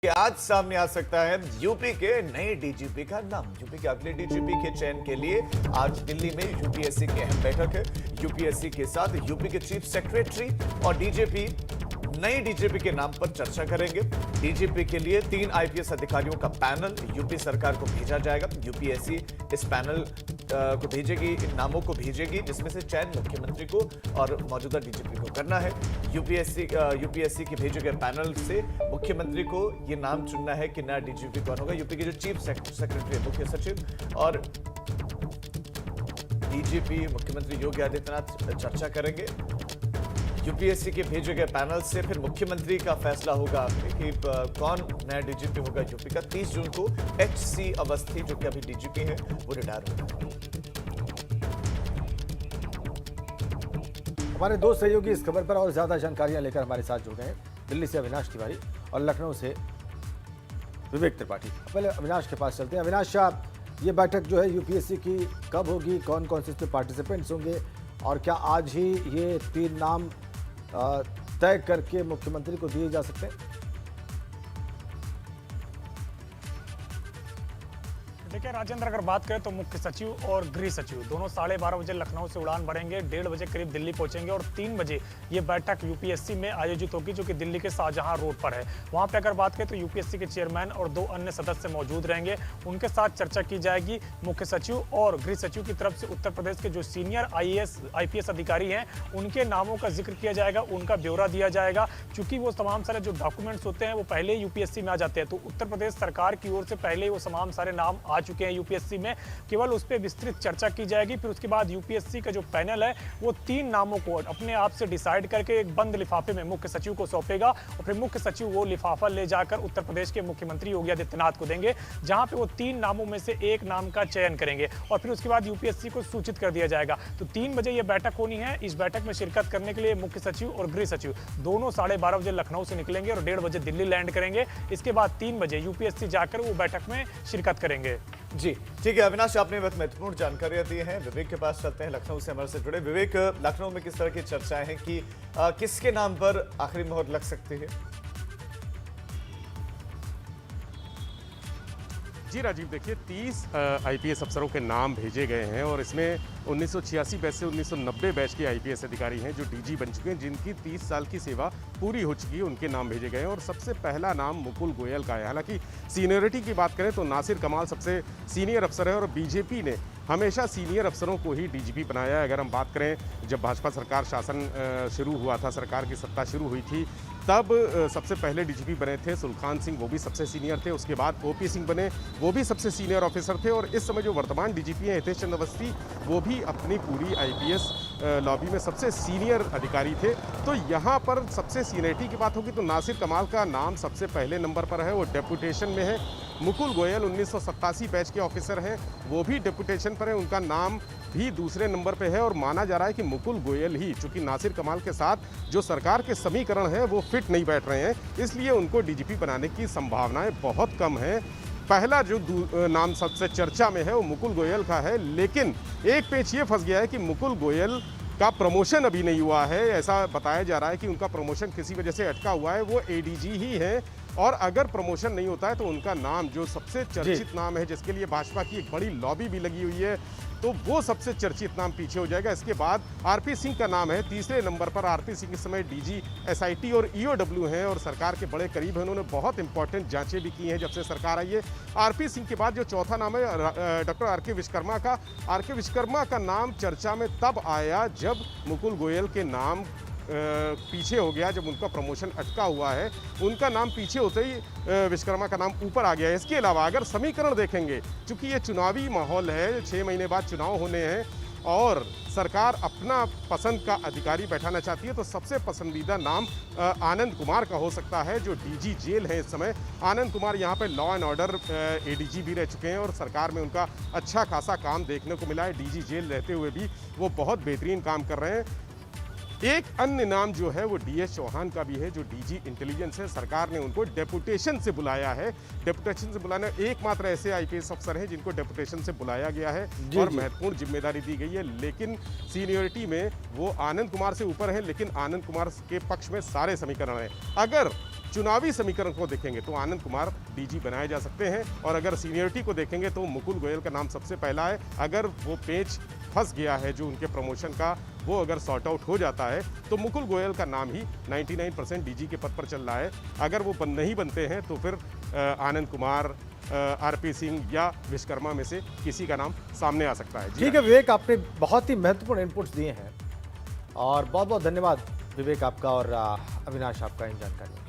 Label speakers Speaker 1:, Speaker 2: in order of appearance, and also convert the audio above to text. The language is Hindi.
Speaker 1: कि आज सामने आ सकता है यूपी के नए डीजीपी का नाम। यूपी के अगले डीजीपी के चयन के लिए आज दिल्ली में यूपीएससी की अहम बैठक है। यूपीएससी के साथ यूपी के चीफ सेक्रेटरी और डीजीपी नए डीजीपी के नाम पर चर्चा करेंगे। डीजीपी के लिए 3 आईपीएस अधिकारियों का पैनल यूपी सरकार को भेजा जाएगा। यूपीएससी इस पैनल को भेजेगी, इन नामों को भेजेगी, जिसमें से चयन मुख्यमंत्री को और मौजूदा डीजीपी को करना है। यूपीएससी के भेजे गए पैनल से मुख्यमंत्री को ये नाम चुनना है कि नया डीजीपी कौन होगा। यूपी के जो चीफ सेक्रेटरी, मुख्य सचिव और डीजीपी मुख्यमंत्री योगी आदित्यनाथ चर्चा करेंगे। यूपीएससी के भेजे गए पैनल से फिर मुख्यमंत्री का फैसला होगा कि कौन नया डीजीपी होगा यूपी का। 30 जून को एचसी अवस्थी, जो कि अभी डीजीपी है, वो रिटायर होगा।
Speaker 2: हमारे दो सहयोगी इस खबर पर और ज्यादा जानकारियां लेकर हमारे साथ जुड़ गए हैं। दिल्ली से अविनाश तिवारी और लखनऊ से विवेक त्रिपाठी। पहले अविनाश के पास चलते हैं। अविनाश, ये बैठक जो है यूपीएससी की कब होगी, कौन कौन से इसमें पार्टिसिपेंट्स होंगे और क्या आज ही ये 3 नाम तय करके मुख्यमंत्री को दिए जा सकते हैं?
Speaker 3: देखिए राजेंद्र, अगर बात करें तो मुख्य सचिव और गृह सचिव दोनों 12:30 बजे लखनऊ से उड़ान भरेंगे, 1:30 बजे करीब दिल्ली पहुंचेंगे और 3 बजे ये बैठक यूपीएससी में आयोजित होगी, जो कि दिल्ली के शाहजहां रोड पर है। वहां पे अगर बात करें तो यूपीएससी के चेयरमैन और 2 अन्य सदस्य मौजूद रहेंगे। उनके साथ चर्चा की जाएगी। मुख्य सचिव और गृह सचिव की तरफ से उत्तर प्रदेश के जो सीनियर आईपीएस अधिकारी हैं, उनके नामों का जिक्र किया जाएगा, उनका ब्यौरा दिया जाएगा। चूंकि वो तमाम सारे जो डॉक्यूमेंट्स होते हैं वो पहले यूपीएससी में आ जाते हैं, तो उत्तर प्रदेश सरकार की ओर से पहले वो तमाम सारे नाम आ चुके हैं यूपीएससी में। केवल उस पर विस्तृत चर्चा की जाएगी। फिर उसके बाद यूपीएससी का जो पैनल है वो 3 नामों को अपने आप से डिसाइड करके एक बंद लिफाफे में मुख्य सचिव को सौंपेगा और फिर मुख्य सचिव वो लिफाफा ले जाकर उत्तर प्रदेश के मुख्यमंत्री योगी आदित्यनाथ को देंगे, जहां पे वो 3 नामों में से एक नाम का चयन करेंगे और फिर उसके बाद यूपीएससी को सूचित कर दिया जाएगा। तो 3 बजे ये बैठक होनी है। इस बैठक में शिरकत करने के लिए मुख्य सचिव और गृह सचिव दोनों 12:30 बजे लखनऊ से निकलेंगे और 1:30 बजे दिल्ली लैंड करेंगे। इसके बाद 3 बजे यूपीएससी जाकर वो बैठक में शिरकत करेंगे।
Speaker 1: जी ठीक है अविनाश, आपने बहुत महत्वपूर्ण जानकारियां दी हैं। विवेक के पास चलते हैं, लखनऊ से हमारे से जुड़े। विवेक, लखनऊ में किस तरह की चर्चाएं हैं कि किसके नाम पर आखिरी मोहर लग सकती है?
Speaker 4: जी राजीव, देखिए 30 आईपीएस अफसरों के नाम भेजे गए हैं और इसमें 1986 बैच से 1990 बैच के आईपीएस अधिकारी हैं जो डीजी बन चुके हैं, जिनकी 30 साल की सेवा पूरी हो चुकी है, उनके नाम भेजे गए हैं। और सबसे पहला नाम मुकुल गोयल का है। हालांकि सीनियरिटी की बात करें तो नासिर कमाल सबसे सीनियर अफसर है और बीजेपी ने हमेशा सीनियर अफसरों को ही डीजीपी बनाया है। अगर हम बात करें, जब भाजपा सरकार शासन शुरू हुआ था, सरकार की सत्ता शुरू हुई थी, तब सबसे पहले डीजीपी बने थे सुलखान सिंह, वो भी सबसे सीनियर थे। उसके बाद ओपी सिंह बने, वो भी सबसे सीनियर ऑफिसर थे। और इस समय जो वर्तमान डीजीपी हैं हितेश चंद्र अवस्थी, वो भी अपनी पूरी आईपीएस लॉबी में सबसे सीनियर अधिकारी थे। तो यहाँ पर सबसे सीनियरिटी की बात होगी तो नासिर कमाल का नाम सबसे पहले नंबर पर है, वो डेपुटेशन में है। मुकुल गोयल 1987 बैच के ऑफिसर हैं, वो भी डेपुटेशन पर है, उनका नाम भी दूसरे नंबर पे है। और माना जा रहा है कि मुकुल गोयल ही, चूंकि नासिर कमाल के साथ जो सरकार के समीकरण हैं वो फिट नहीं बैठ रहे हैं, इसलिए उनको डीजीपी बनाने की संभावनाएं बहुत कम हैं। पहला जो नाम सबसे चर्चा में है वो मुकुल गोयल का है, लेकिन एक पेच ये फंस गया है कि मुकुल गोयल का प्रमोशन अभी नहीं हुआ है। ऐसा बताया जा रहा है कि उनका प्रमोशन किसी वजह से अटका हुआ है, वो एडीजी ही है। और अगर प्रमोशन नहीं होता है तो उनका नाम, जो सबसे चर्चित नाम है, जिसके लिए भाजपा की एक बड़ी लॉबी भी लगी हुई है, तो वो सबसे चर्चित नाम पीछे हो जाएगा। इसके बाद आरपी सिंह का नाम है तीसरे नंबर पर। आरपी सिंह इस समय डीजी एसआईटी और ईओडब्ल्यू हैं और सरकार के बड़े करीब हैं। उन्होंने बहुत इंपॉर्टेंट जांचें भी की हैं जब से सरकार आई है। आरपी सिंह के बाद जो चौथा नाम है डॉक्टर आरके विश्वकर्मा का। आरके विश्वकर्मा का नाम चर्चा में तब आया जब मुकुल गोयल के नाम पीछे हो गया, जब उनका प्रमोशन अटका हुआ है। उनका नाम पीछे होते ही विश्वकर्मा का नाम ऊपर आ गया है। इसके अलावा अगर समीकरण देखेंगे, चूंकि ये चुनावी माहौल है, 6 महीने बाद चुनाव होने हैं और सरकार अपना पसंद का अधिकारी बैठाना चाहती है, तो सबसे पसंदीदा नाम आनंद कुमार का हो सकता है, जो डीजी जेल है इस समय। आनंद कुमार यहाँ पे लॉ एंड ऑर्डर एडीजी भी रह चुके हैं और सरकार में उनका अच्छा खासा काम देखने को मिला है। डीजी जेल रहते हुए भी वो बहुत बेहतरीन काम कर रहे हैं। एक अन्य नाम जो है वो डीएस चौहान का भी है, जो डीजी इंटेलिजेंस है। सरकार ने उनको डेपुटेशन से बुलाया है। डेपुटेशन से बुलाना एकमात्र ऐसे आईपीएस अफसर हैं जिनको डेपुटेशन से बुलाया गया है और महत्वपूर्ण जिम्मेदारी दी गई है। लेकिन सीनियरिटी में वो आनंद कुमार से ऊपर है, लेकिन आनंद कुमार के पक्ष में सारे समीकरण हैं। अगर चुनावी समीकरण को देखेंगे तो आनंद कुमार डीजी बनाए जा सकते हैं, और अगर सीनियरिटी को देखेंगे तो मुकुल गोयल का नाम सबसे पहला है। अगर वो पेच फंस गया है जो उनके प्रमोशन का, वो अगर सॉर्ट आउट हो जाता है तो मुकुल गोयल का नाम ही 99% डीजी के पद पर चल रहा है। अगर वो नहीं बनते हैं तो फिर आनंद कुमार, आरपी सिंह या विश्वकर्मा में से किसी का नाम सामने आ सकता है।
Speaker 2: ठीक है विवेक, आपने बहुत ही महत्वपूर्ण इनपुट्स दिए हैं और बहुत बहुत धन्यवाद विवेक आपका और अविनाश आपका इन जानकारियों